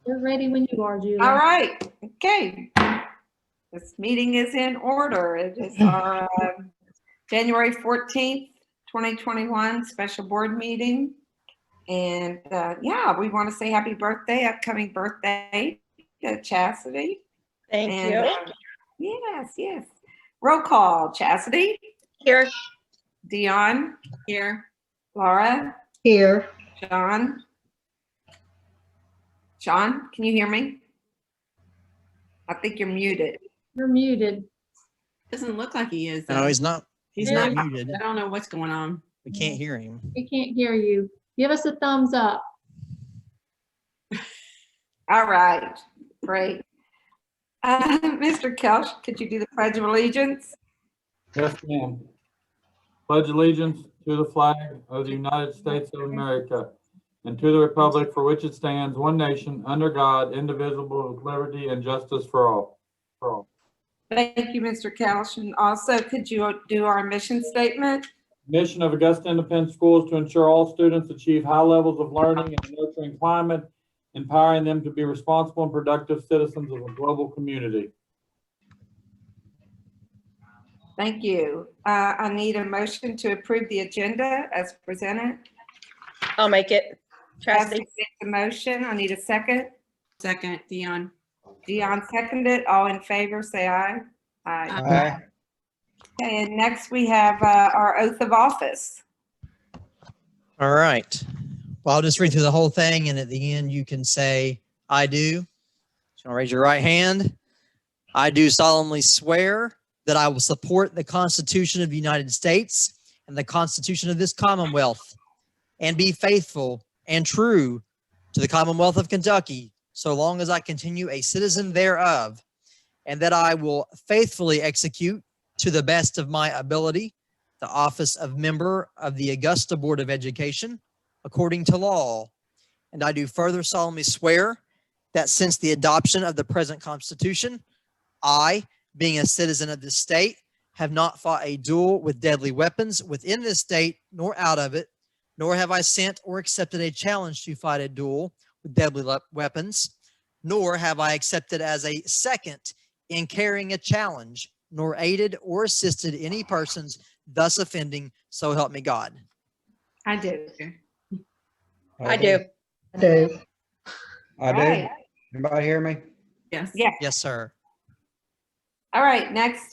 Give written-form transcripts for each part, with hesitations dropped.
We're ready when you are, Julie. All right. Okay. This meeting is in order. It is our January 14th, 2021 special board meeting. And yeah, we want to say happy birthday, upcoming birthday to Chastity. Thank And, you. yes. Roll call. Chastity. Here. Dion. Here. Laura. Here. Sean. Sean, can you hear me? I think you're muted. You're muted. Doesn't look like he is. No, he's not. He's Yeah. not muted. I don't know what's going on. We can't hear him. We can't hear you. Give us a thumbs up. All right, great. Mr. Kelch, could you do the Pledge of Allegiance? Yes, ma'am. Pledge allegiance to the flag of the United States of America and to the republic for which it stands, one nation, under God, indivisible, with liberty and justice for all. Thank you, Mr. Kelch. And also, could you do our mission statement? Mission of Augusta Independent Schools to ensure all students achieve high levels of learning in a nurturing climate, empowering them to be responsible and productive citizens of a global community. Thank you. I need a motion to approve the agenda as presented. I'll make it. Chastity Chastity. makes the motion. I need a second. Second, Dion. Dion seconded. All in favor, say aye. Aye. Aye. Okay, and next we have our oath of office. All right. Well, I'll just read through the whole thing, and at the end you can say, I do. So raise your right hand. I do solemnly swear that I will support the Constitution of the United States and the Constitution of this Commonwealth, and be faithful and true to the Commonwealth of Kentucky, so long as I continue a citizen thereof, and that I will faithfully execute, to the best of my ability, the office of member of the Augusta Board of Education, according to law. And I do further solemnly swear that since the adoption of the present Constitution, I, being a citizen of this state, have not fought a duel with deadly weapons within this state, nor out of it, nor have I sent or accepted a challenge to fight a duel with deadly weapons, nor have I accepted as a second in carrying a challenge, nor aided or assisted any persons thus offending, so help me God. I do. I do. I do. All right. Anybody hear me? Yes. Yeah. Yes, sir. All right, next,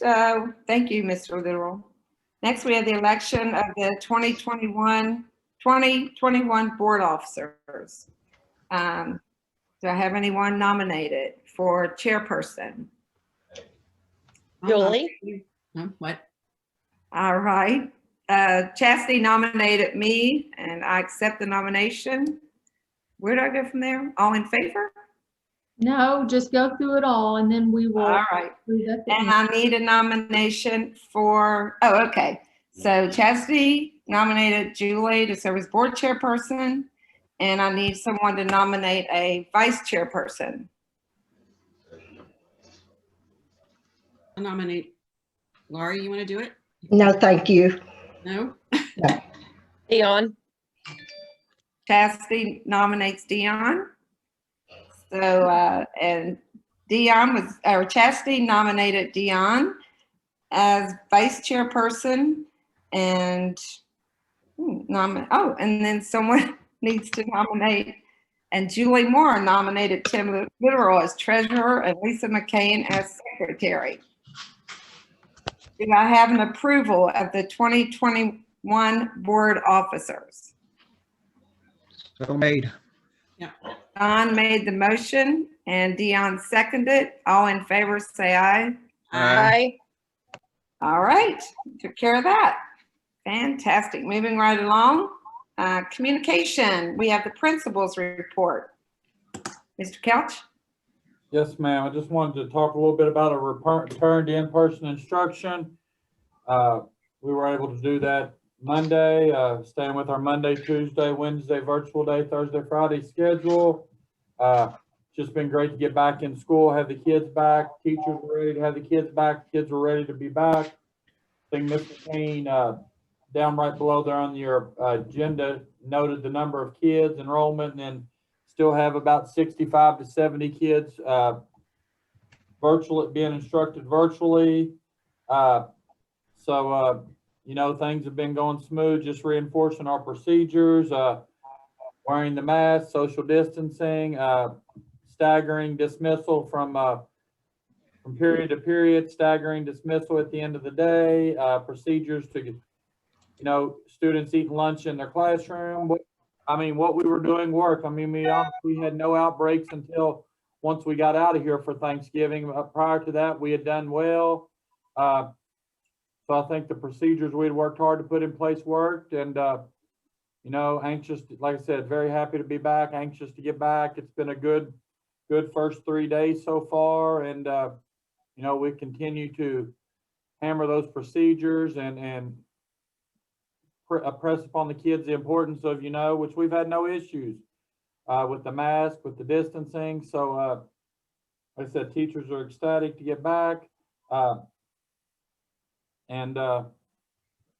thank you, Mr. Literal. Next, we have the election of the 2021 board officers. Do I have anyone nominated for chairperson? Julie. What? All right. Chastity nominated me, and I accept the nomination. Where do I go from there? All in favor? No, just go through it all and then we will. All right. approve at the And end. I need a nomination for, oh, okay. So Chastity nominated Julie to serve as board chairperson, and I need someone to nominate a vice chairperson. I'll nominate Laura. You want to do it? No, thank you. No? Dion. Chastity nominates Dion. So, and Dion was, or Chastity nominated Dion as vice chairperson, and and then someone needs to nominate, and Julie Moore nominated Tim Literal as treasurer and Lisa McCain as secretary. Do I have an approval of the 2021 board officers? So made. Don made the motion and Dion seconded. All in favor, say aye. Aye. All right, took care of that. Fantastic. Moving right along. Communication, we have the principal's report. Mr. Couch? Yes, ma'am. I just wanted to talk a little bit about a return to in-person instruction. We were able to do that Monday, staying with our Monday, Tuesday, Wednesday, virtual day, Thursday, Friday schedule. Just been great to get back in school, have the kids back. Teachers were ready to have the kids back. Kids were ready to be back. I think Ms. McCain, down right below there on your agenda, noted the number of kids, enrollment, and then still have about 65 to 70 kids being instructed virtually. You know, things have been going smooth, just reinforcing our procedures, wearing the mask, social distancing, staggering dismissal from period to period, staggering dismissal at the end of the day, procedures to get, you know, students eating lunch in their classroom. What we were doing worked. I mean, we had no outbreaks until once we got out of here for Thanksgiving. Prior to that, we had done well. So I think the procedures we had worked hard to put in place worked, and you know, anxious, like I said, very happy to be back, anxious to get back. It's been a good first 3 days so far, and you know, we continue to hammer those procedures and press upon the kids the importance of, you know, which we've had no issues with the mask, with the distancing. So like I said, teachers are ecstatic to get back. I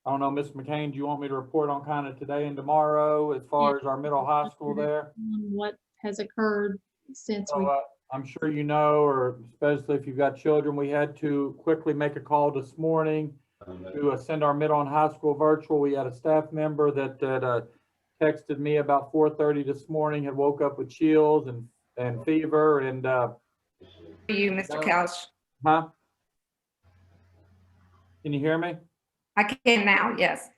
don't know, Ms. McCain, do you want me to report on kind of today and tomorrow as far as our middle high school there? What has occurred since we, So I'm sure you know, or especially if you've got children, we had to quickly make a call this morning to send our middle and high school virtual. We had a staff member that texted me about 4:30 this morning, had woke up with chills and fever and You, Mr. Couch. huh? Can you hear me? I can now, yes.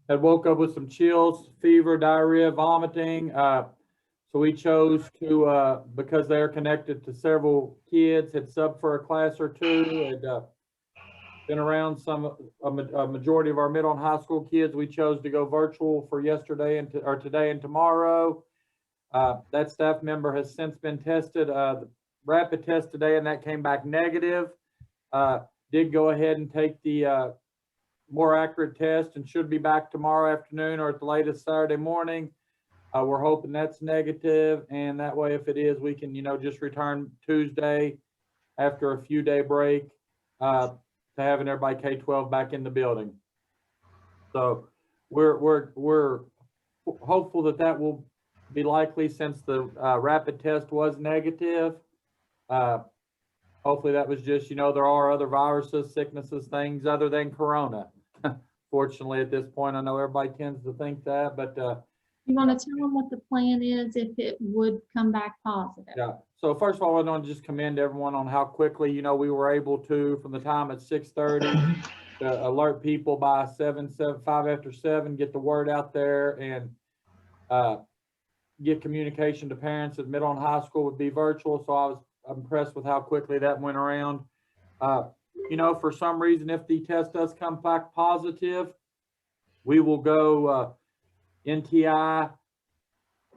Had woke up with some chills, fever, diarrhea, vomiting. So we chose to, because they're connected to several kids, had subbed for a class or two, had been around a majority of our middle and high school kids. We chose to go virtual for yesterday or today and tomorrow. That staff member has since been tested, the rapid test today, and that came back negative. Did go ahead and take the more accurate test and should be back tomorrow afternoon or at the latest Saturday morning. We're hoping that's negative, and that way, if it is, we can, you know, just return Tuesday after a few day break to having everybody K-12 back in the building. So we're hopeful that will be likely since the rapid test was negative. Hopefully that was just, you know, there are other viruses, sicknesses, things other than corona. Fortunately, at this point, I know everybody tends to think that, but you want to tell them what the plan is if it would come back positive? yeah. So first of all, I want to just commend everyone on how quickly, you know, we were able to, from the time at 6:30, to alert people by 5 after 7, get the word out there and get communication to parents at middle and high school would be virtual. So I was impressed with how quickly that went around. You know, for some reason, if the test does come back positive, we will go NTI.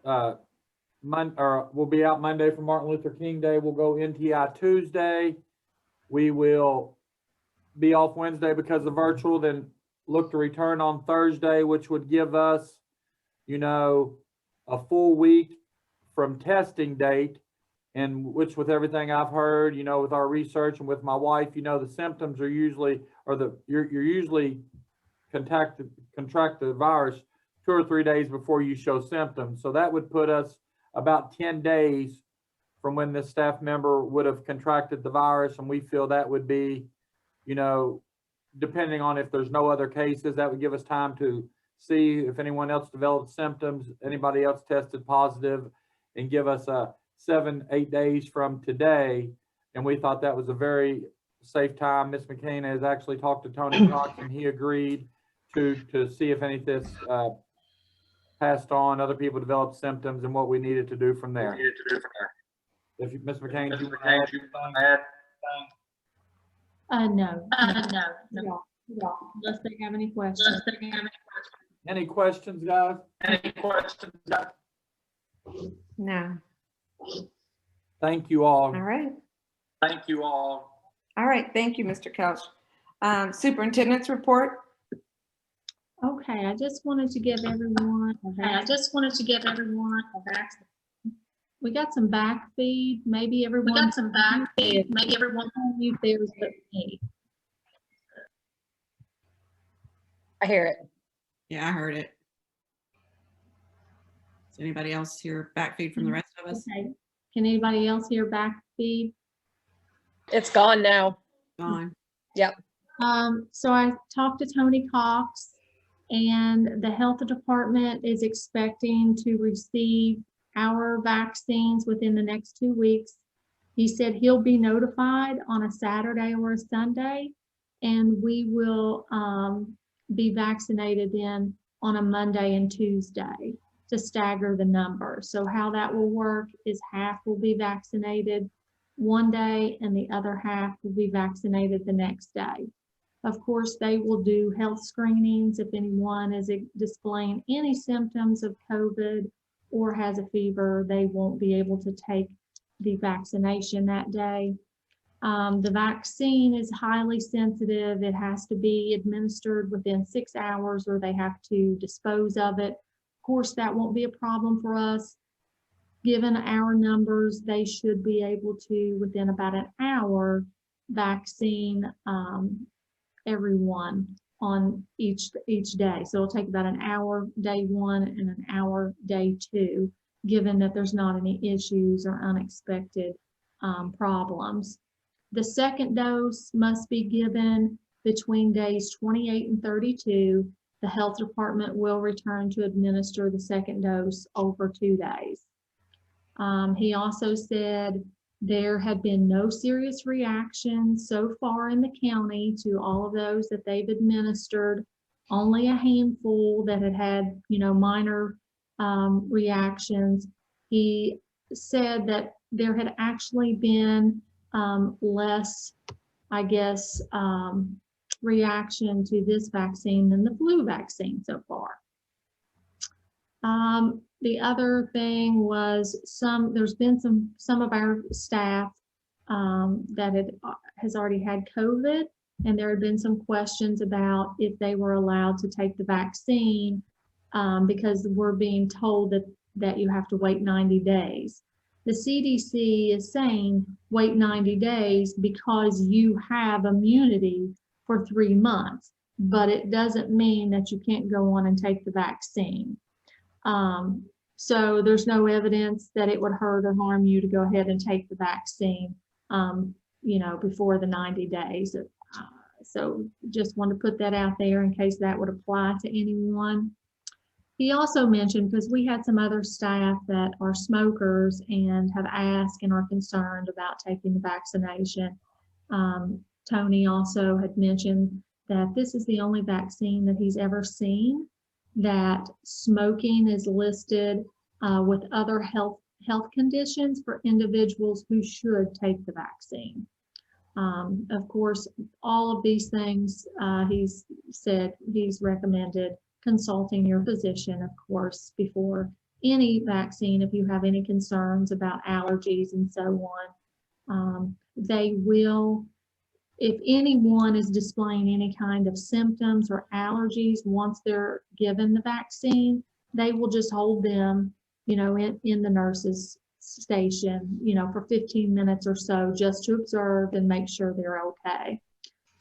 We'll be out Monday for Martin Luther King Day. We'll go NTI Tuesday. We will be off Wednesday because of virtual, then look to return on Thursday, which would give us, you know, a full week from testing date. And which, with everything I've heard, you know, with our research and with my wife, you know, the symptoms are usually, or you're usually contract the virus 2 or 3 days before you show symptoms. So that would put us about 10 days from when this staff member would have contracted the virus. And we feel that would be, you know, depending on if there's no other cases, that would give us time to see if anyone else developed symptoms, anybody else tested positive, and give us a 7-8 days from today. And we thought that was a very safe time. Ms. McCain has actually talked to Tony Cox, and he agreed to see if any of this passed on, other people developed symptoms, and what we needed to do from there. If Ms. McCain, do you want to add anything? No. Unless they have any questions. Any questions, guys? No. Thank you all. All right. All right. Thank you, Mr. Couch. Superintendent's report. Okay, I just wanted to give everyone a we got some back feed. Maybe everyone. Mute theirs but me. I hear it. Yeah, I heard it. Does anybody else hear back feed from the rest of us. Okay. Can anybody else hear back feed? It's gone now. Gone. So I talked to Tony Cox, and the health department is expecting to receive our vaccines within the next 2 weeks. He said he'll be notified on a Saturday or a Sunday, and we will be vaccinated then on a Monday and Tuesday to stagger the number. So how that will work is half will be vaccinated one day and the other half will be vaccinated the next day. Of course, they will do health screenings if anyone is displaying any symptoms of COVID or has a fever. They won't be able to take the vaccination that day. The vaccine is highly sensitive. It has to be administered within 6 hours or they have to dispose of it. Of course, that won't be a problem for us. Given our numbers, they should be able to, within about an hour, vaccine everyone on each day. So it'll take about an hour day one and an hour day two, given that there's not any issues or unexpected problems. The second dose must be given between days 28 and 32. The health department will return to administer the second dose over 2 days. He also said there have been no serious reactions so far in the county to all of those that they've administered. Only a handful that had minor reactions. He said that there had actually been less, I guess, reaction to this vaccine than the flu vaccine so far. The other thing was there's been some of our staff that has already had COVID, and there had been some questions about if they were allowed to take the vaccine because we're being told that you have to wait 90 days. The CDC is saying wait 90 days because you have immunity for 3 months, but it doesn't mean that you can't go on and take the vaccine. So there's no evidence that it would hurt or harm you to go ahead and take the vaccine, before the 90 days. So just want to put that out there in case that would apply to anyone. He also mentioned, because we had some other staff that are smokers and have asked and are concerned about taking the vaccination. Tony also had mentioned that this is the only vaccine that he's ever seen that smoking is listed with other health conditions for individuals who should take the vaccine. Of course, all of these things, he's said he's recommended consulting your physician, of course, before any vaccine if you have any concerns about allergies and so on. They will, if anyone is displaying any kind of symptoms or allergies, once they're given the vaccine, they will just hold them, in the nurse's station, for 15 minutes or so, just to observe and make sure they're okay.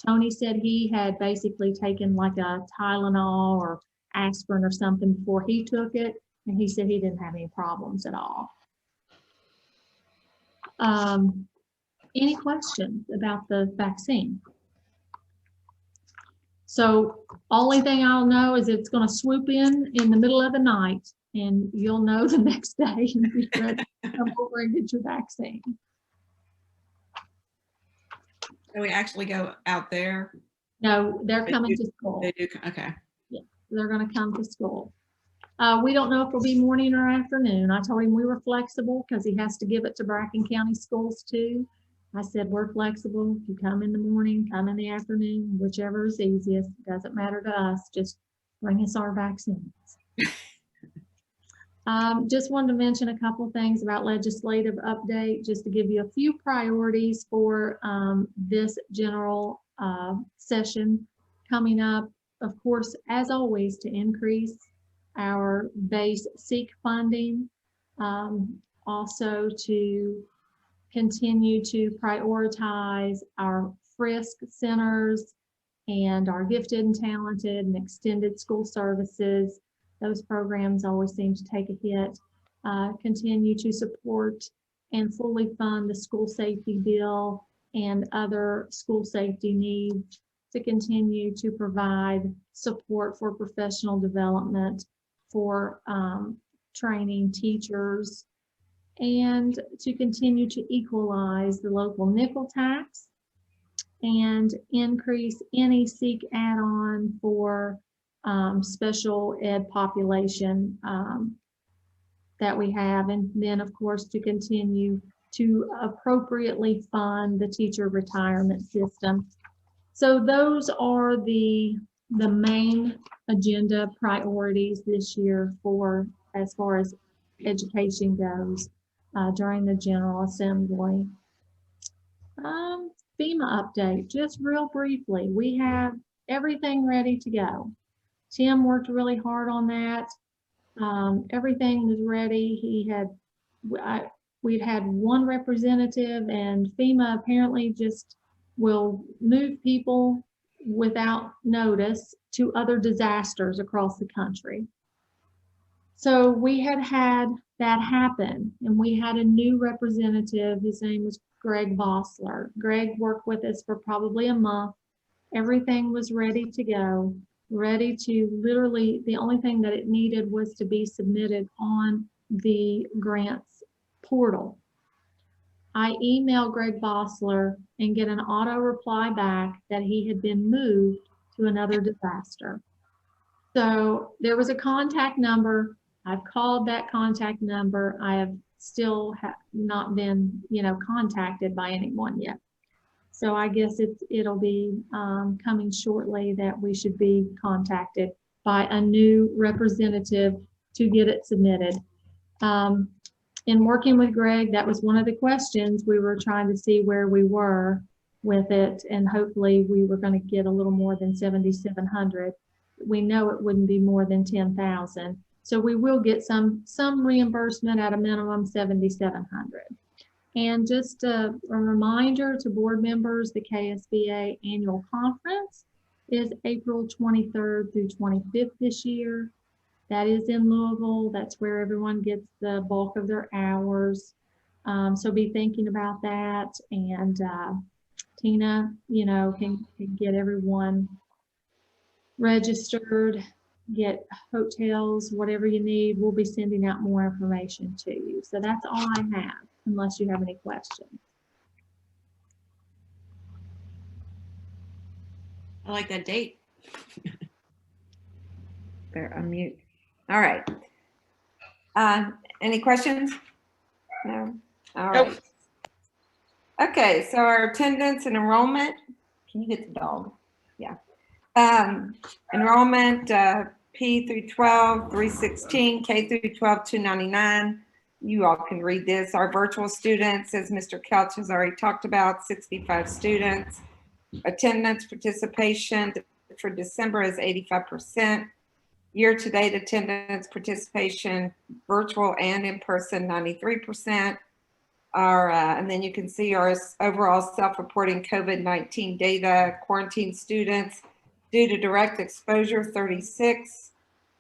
Tony said he had basically taken like a Tylenol or aspirin or something before he took it, and he said he didn't have any problems at all. Any questions about the vaccine? So only thing I'll know is it's going to swoop in the middle of the night, and you'll know the next day and be ready to come over and get your vaccine. So we actually go out there. No, they're They coming do- to school. They do, okay. They're going to come to school. We don't know if it'll be morning or afternoon. I told him we were flexible because he has to give it to Bracken County schools too. I said, we're flexible. If you come in the morning, come in the afternoon, whichever is easiest. It doesn't matter to us. Just bring us our vaccines. Just wanted to mention a couple things about legislative update, just to give you a few priorities for this general session coming up. Of course, as always, to increase our base SEEK funding, also to continue to prioritize our FRISC centers and our gifted and talented and extended school services. Those programs always seem to take a hit. continue to support and fully fund the school safety bill and other school safety needs, to continue to provide support for professional development, for training teachers, and to continue to equalize the local nickel tax and increase any SEEK add-on for special ed population that we have. And then, of course, to continue to appropriately fund the teacher retirement system. So those are the main agenda priorities this year for, as far as education goes, during the General Assembly. FEMA update, just real briefly. We have everything ready to go. Tim worked really hard on that. Everything was ready. We'd had one representative, and FEMA apparently just will move people without notice to other disasters across the country. So we had that happen, and we had a new representative. His name was Greg Vossler. Greg worked with us for probably a month. Everything was ready to go, ready to literally, the only thing that it needed was to be submitted on the grants portal. I emailed Greg Vossler and get an auto reply back that he had been moved to another disaster. So there was a contact number. I've called that contact number. I have still not been, contacted by anyone yet. So I guess it'll be coming shortly that we should be contacted by a new representative to get it submitted. In working with Greg, that was one of the questions. We were trying to see where we were with it, and hopefully we were going to get a little more than 7,700. We know it wouldn't be more than 10,000. So we will get some reimbursement at a minimum 7,700. And just a reminder to board members, the KSBA annual conference is April 23rd through 25th this year. That is in Louisville. That's where everyone gets the bulk of their hours. So be thinking about that. And Tina, can get everyone registered, get hotels, whatever you need. We'll be sending out more information to you. So that's all I have, unless you have any questions. I like that date. They're unmute. All right. Any questions? No? All right. Nope. Okay, so our attendance and enrollment. Can you get the dog? Yeah. Enrollment, P through 12, 316, K through 12, 299. You all can read this. Our virtual students, as Mr. Couch has already talked about, 65 students. Attendance participation for December is 85%. Year-to-date attendance participation, virtual and in person, 93%. And then you can see our overall self-reporting COVID-19 data. Quarantine students due to direct exposure, 36.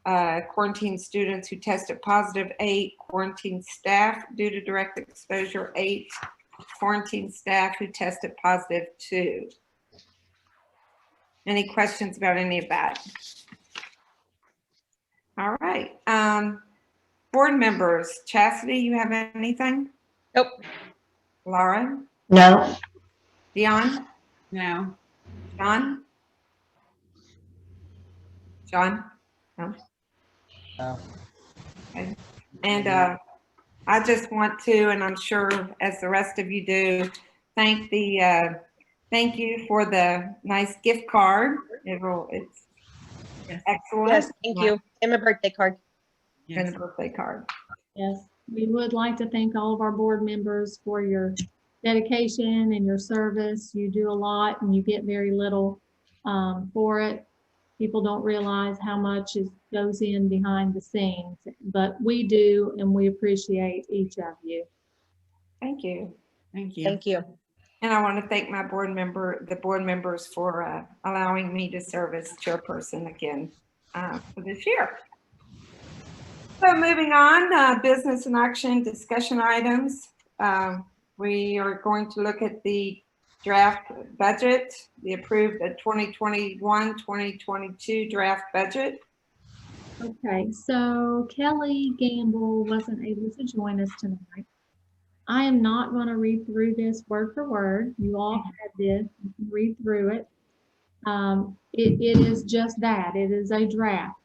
Quarantine students who tested positive, 8. Quarantine staff due to direct exposure, 8. Quarantine staff who tested positive, 2. Any questions about any of that? All right. Board members, Chastity, you have anything? Nope. Laura? No, Dion? No. John? John? No? No. Okay. And I just want to, and I'm sure as the rest of you do, thank you for the nice gift card. It's Yes. excellent. Yes, thank you. And my birthday card. And a birthday card. Yes, we would like to thank all of our board members for your dedication and your service. You do a lot and you get very little for it. People don't realize how much goes in behind the scenes, but we do, and we appreciate each of you. Thank you. Thank you. Thank you. And I want to thank the board members for allowing me to serve as chairperson again for this year. So moving on, business and action discussion items. We are going to look at the draft budget, the approved 2021-2022 draft budget. Okay, so Kelly Gamble wasn't able to join us tonight. I am not going to read through this word for word. You all had this, you can read through it. It is just that, it is a draft.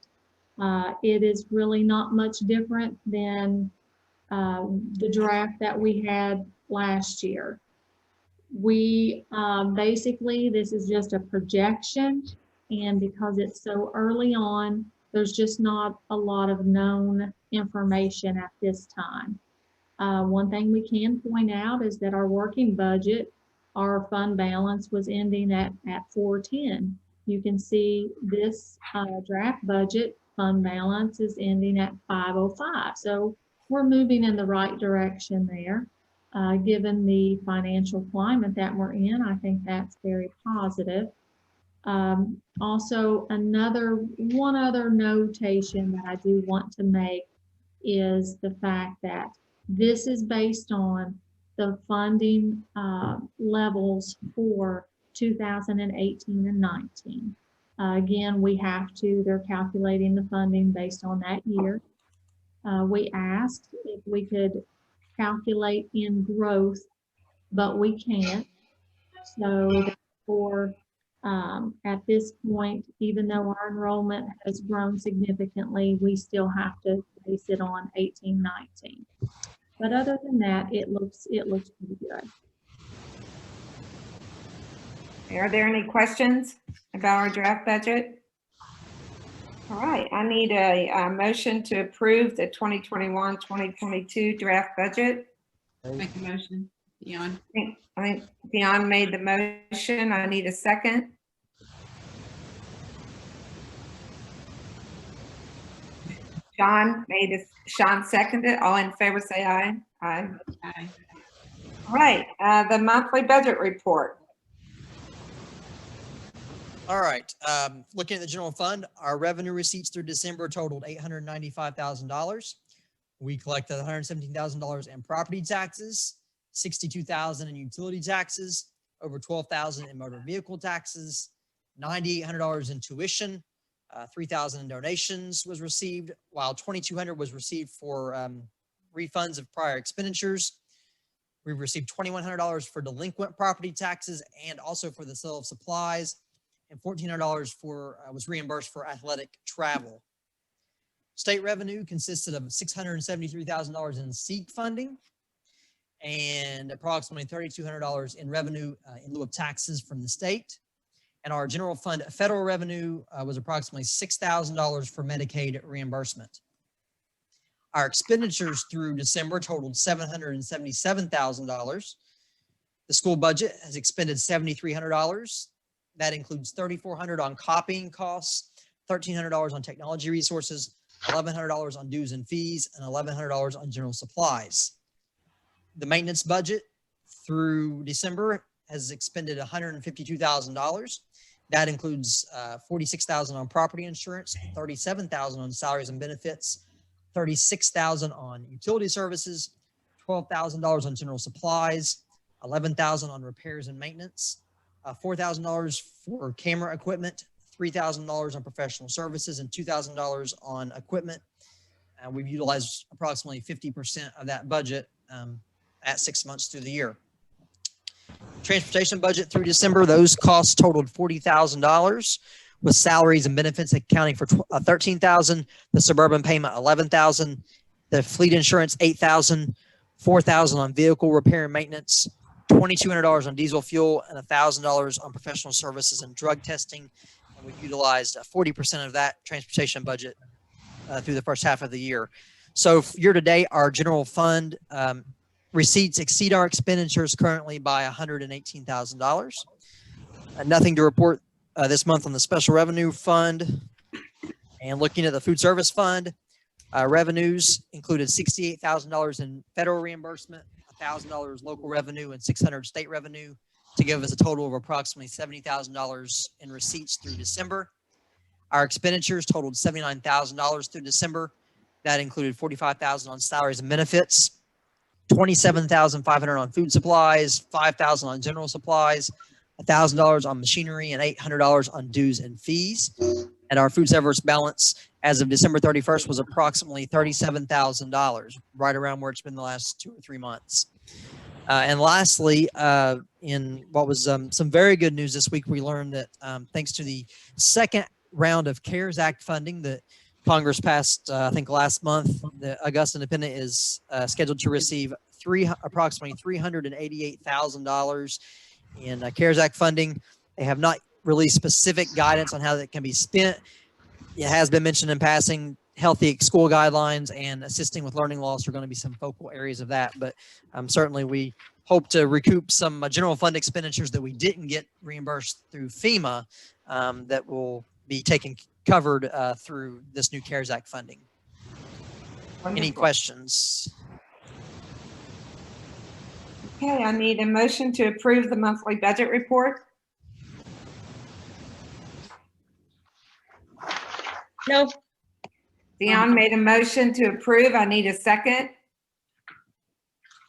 It is really not much different than the draft that we had last year. We basically, this is just a projection, and because it's so early on, there's just not a lot of known information at this time. One thing we can point out is that our working budget, our fund balance was ending at 410. You can see this draft budget fund balance is ending at 505. So we're moving in the right direction there. Given the financial climate that we're in, I think that's very positive. Also, one other notation that I do want to make is the fact that this is based on the funding levels for 2018 and 19. Again, they're calculating the funding based on that year. We asked if we could calculate in growth, but we can't. So therefore, at this point, even though our enrollment has grown significantly, we still have to base it on 18-19. But other than that, it looks pretty good. Are there any questions about our draft budget? All right, I need a motion to approve the 2021-2022 draft budget. Make a motion. Dion. I think Dion made the motion. I need a second. Sean seconded. All in favor, say aye. Aye. Aye. All right, the monthly budget report. All right, looking at the general fund, our revenue receipts through December totaled $895,000. We collected $117,000 in property taxes, $62,000 in utility taxes, over $12,000 in motor vehicle taxes, $9,800 in tuition, $3,000 in donations was received, while $2,200 was received for refunds of prior expenditures. We received $2,100 for delinquent property taxes and also for the sale of supplies, and $1,400 was reimbursed for athletic travel. State revenue consisted of $673,000 in SEEK funding and approximately $3,200 in revenue in lieu of taxes from the state. And our general fund federal revenue was approximately $6,000 for Medicaid reimbursement. Our expenditures through December totaled $777,000. The school budget has expended $7,300. That includes $3,400 on copying costs, $1,300 on technology resources, $1,100 on dues and fees, and $1,100 on general supplies. The maintenance budget through December has expended $152,000. That includes $46,000 on property insurance, $37,000 on salaries and benefits, $36,000 on utility services, $12,000 on general supplies, $11,000 on repairs and maintenance, $4,000 for camera equipment, $3,000 on professional services, and $2,000 on equipment. We've utilized approximately 50% of that budget at 6 months through the year. Transportation budget through December, those costs totaled $40,000, with salaries and benefits accounting for $13,000, the suburban payment $11,000, the fleet insurance $8,000, $4,000 on vehicle repair and maintenance, $2,200 on diesel fuel, and $1,000 on professional services and drug testing. And we've utilized 40% of that transportation budget through the first half of the year. So year to date, our general fund receipts exceed our expenditures currently by $118,000. Nothing to report this month on the special revenue fund. And looking at the food service fund, revenues included $68,000 in federal reimbursement, $1,000 local revenue, and $600 state revenue to give us a total of approximately $70,000 in receipts through December. Our expenditures totaled $79,000 through December. That included 45,000 on salaries and benefits, 27,500 on food supplies, 5,000 on general supplies, $1,000 on machinery, and $800 on dues and fees. And our food service balance as of December 31st was approximately $37,000, right around where it's been the last 2 or 3 months. And lastly, in what was some very good news this week, we learned that thanks to the second round of CARES Act funding that Congress passed, I think last month, the Augusta Independent is scheduled to receive approximately $388,000 in CARES Act funding. They have not released specific guidance on how that can be spent. It has been mentioned in passing. Healthy school guidelines and assisting with learning loss are going to be some focal areas of that. But certainly we hope to recoup some general fund expenditures that we didn't get reimbursed through FEMA that will be covered through this new CARES Act funding. Any Wonderful. questions? Okay, I need a motion to approve the monthly budget report. No, Dion made a motion to approve. I need a second.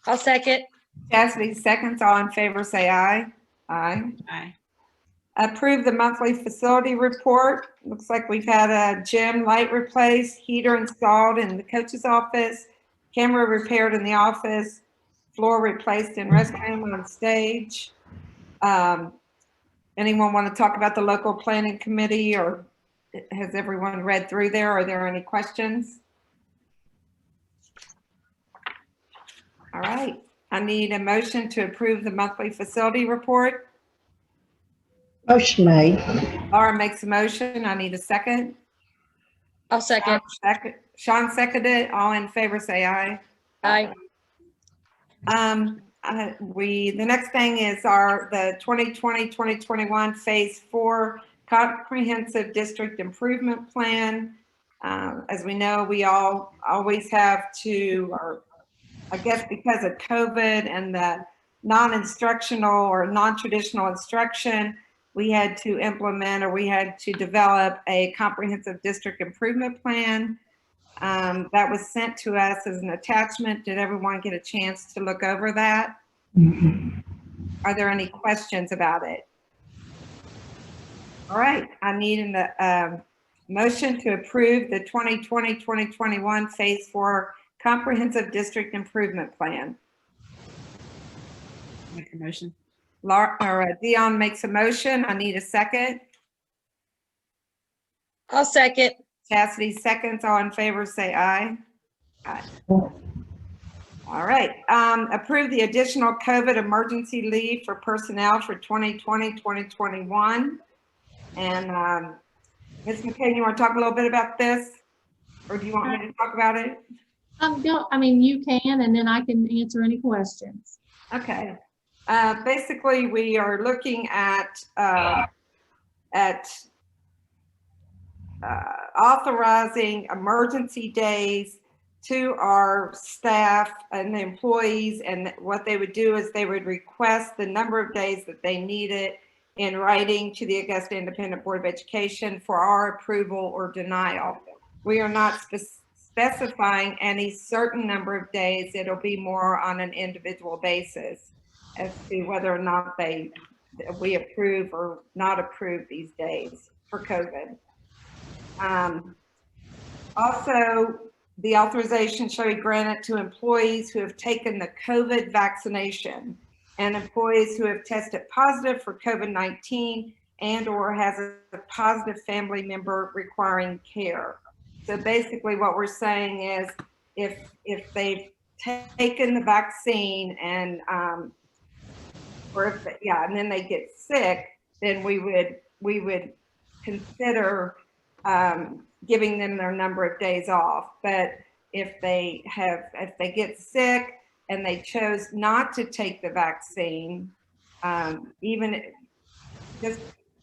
I'll second. Chastity seconds. All in favor, say aye. Aye. Aye. Approve the monthly facility report. Looks like we've had a gym light replaced, heater installed in the coach's office, camera repaired in the office, floor replaced in restroom on stage. Anyone want to talk about the local planning committee, or has everyone read through there? Are there any questions? All right, I need a motion to approve the monthly facility report. Motion made. Laura makes a motion. I need a second. I'll second. Sean seconded. All in favor, say aye. Aye. The next thing is the 2020-2021 Phase 4 Comprehensive District Improvement Plan. As we know, we always have to, or I guess because of COVID and the non-instructional or non-traditional instruction, we had to implement, or we had to develop a comprehensive district improvement plan. That was sent to us as an attachment. Did everyone get a chance to look over that? Are there any questions about it? All right, I need a motion to approve the 2020-2021 Phase 4 Comprehensive District Improvement Plan. Make a motion. Dion makes a motion. I need a second. I'll second. Chastity seconds. All in favor, say aye. Aye. All right. Approve the additional COVID emergency leave for personnel for 2020-2021. And Ms. McCain, you want to talk a little bit about this? Or do you want me to talk about it? No, I mean, you can, and then I can answer any questions. Okay. Basically, we are looking at authorizing emergency days to our staff and the employees, and what they would do is they would request the number of days that they needed in writing to the Augusta Independent Board of Education for our approval or denial. We are not specifying any certain number of days. It'll be more on an individual basis as to whether or not we approve or not approve these days for COVID. Also, the authorization shall be granted to employees who have taken the COVID vaccination and employees who have tested positive for COVID-19 and or has a positive family member requiring care. So basically what we're saying is if they've taken the vaccine and and then they get sick, then we would consider giving them their number of days off. But if they get sick and they chose not to take the vaccine, even just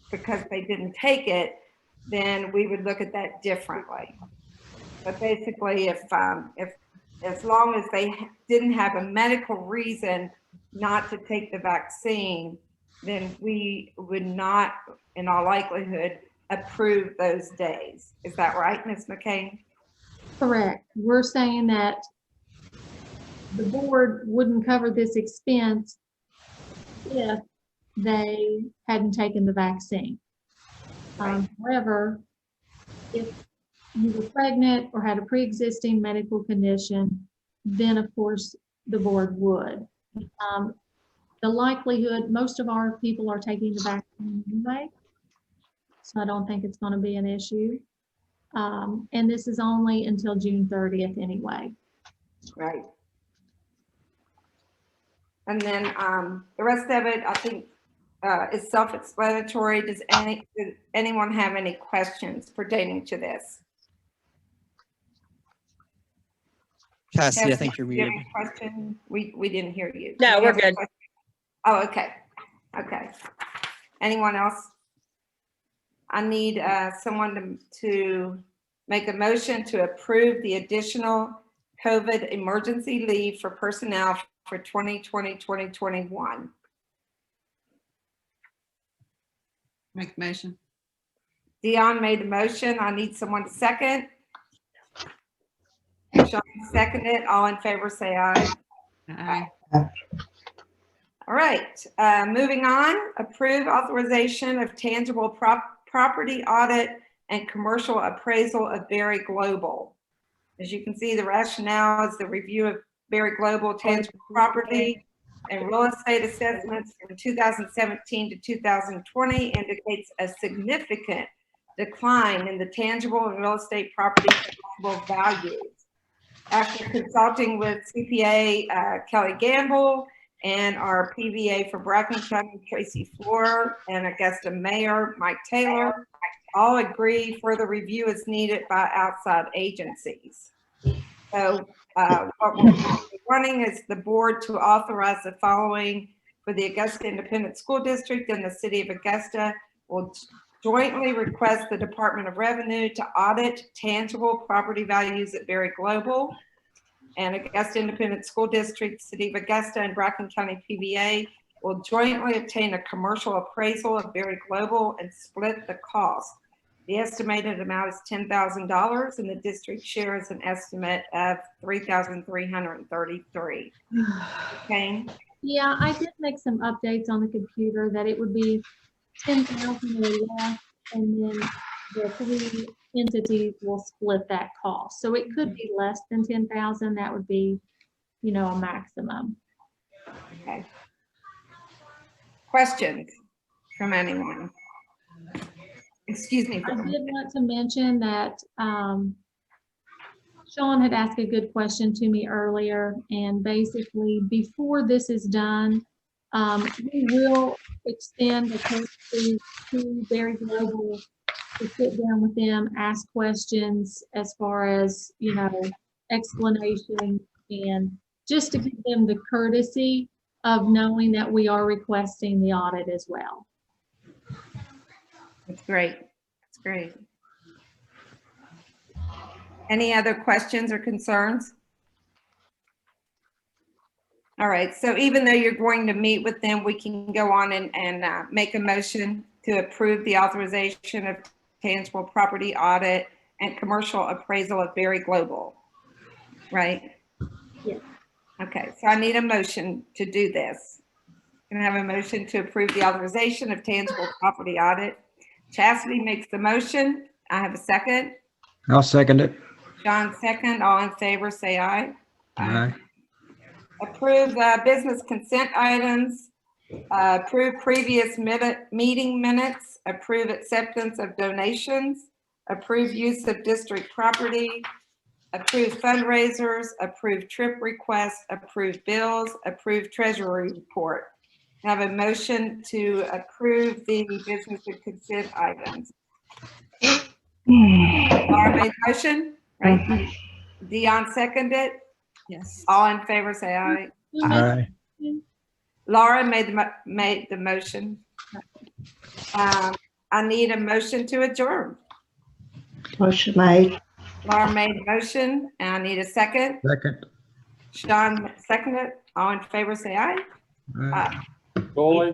because they didn't take it, then we would look at that differently. But basically, if as long as they didn't have a medical reason not to take the vaccine, then we would not, in all likelihood, approve those days. Is that right, Ms. McCain? Correct. We're saying that the board wouldn't cover this expense if they hadn't taken the vaccine. However, if you were pregnant or had a pre-existing medical condition, then of course the board would. The likelihood, most of our people are taking the vaccine anyway, so I don't think it's going to be an issue. And this is only until June 30th anyway. Right. And then the rest of it, I think, is self-explanatory. Does anyone have any questions pertaining to this? Cassidy, I think you're Do you have muted. any question? We didn't hear you. No, Do you we're have a good. question? Oh, okay. Okay. Anyone else? I need someone to make a motion to approve the additional COVID emergency leave for personnel for 2020, 2021. Make the motion. Dion made the motion. I need someone to second. Sean seconded. All in favor, say aye. Aye. All right, moving on. Approve authorization of tangible property audit and commercial appraisal of Berry Global. As you can see, the rationale is the review of Berry Global tangible property and real estate assessments from 2017 to 2020 indicates a significant decline in the tangible and real estate property values. After consulting with CPA Kelly Gamble and our PVA for Bracken County, Tracy Floor, and Augusta Mayor Mike Taylor, all agree further review is needed by outside agencies. So what we're running is the board to authorize the following for the Augusta Independent School District and the City of Augusta will jointly request the Department of Revenue to audit tangible property values at Berry Global, and Augusta Independent School District, City of Augusta, and Bracken County PVA will jointly obtain a commercial appraisal of Berry Global and split the cost. The estimated amount is $10,000 and the district share is an estimate of $3,333. Okay. Yeah, I did make some updates on the computer that it would be 10,000 or less, and then the three entities will split that cost. So it could be less than 10,000. That would be, you know, a maximum. Okay. Questions from anyone? Excuse me. I did want to mention that Sean had asked a good question to me earlier, and basically before this is done, we will extend the courtesy to Berry Global to sit down with them, ask questions as far as, you know, explanation, and just to give them the courtesy of knowing that we are requesting the audit as well. That's great. That's great. Any other questions or concerns? All right, so even though you're going to meet with them, we can go on and make a motion to approve the authorization of tangible property audit and commercial appraisal of Berry Global, right? Yes. Okay, so I need a motion to do this. Can I have a motion to approve the authorization of tangible property audit? Chastity makes the motion. I have a second. I'll second it. John second. All in favor, say aye. Aye. Approve business consent items. Approve previous meeting minutes. Approve acceptance of donations. Approve use of district property. Approve fundraisers. Approve trip requests. Approve bills. Approve treasury report. Have a motion to approve the business and consent items. Laura made the motion, right? Dion seconded. Yes. All in favor, say aye. Aye. Laura made the motion. I need a motion to adjourn. Motion made. Laura made the motion, and I need a second. Second. Sean seconded. All in favor, say aye. Aye. Dolly,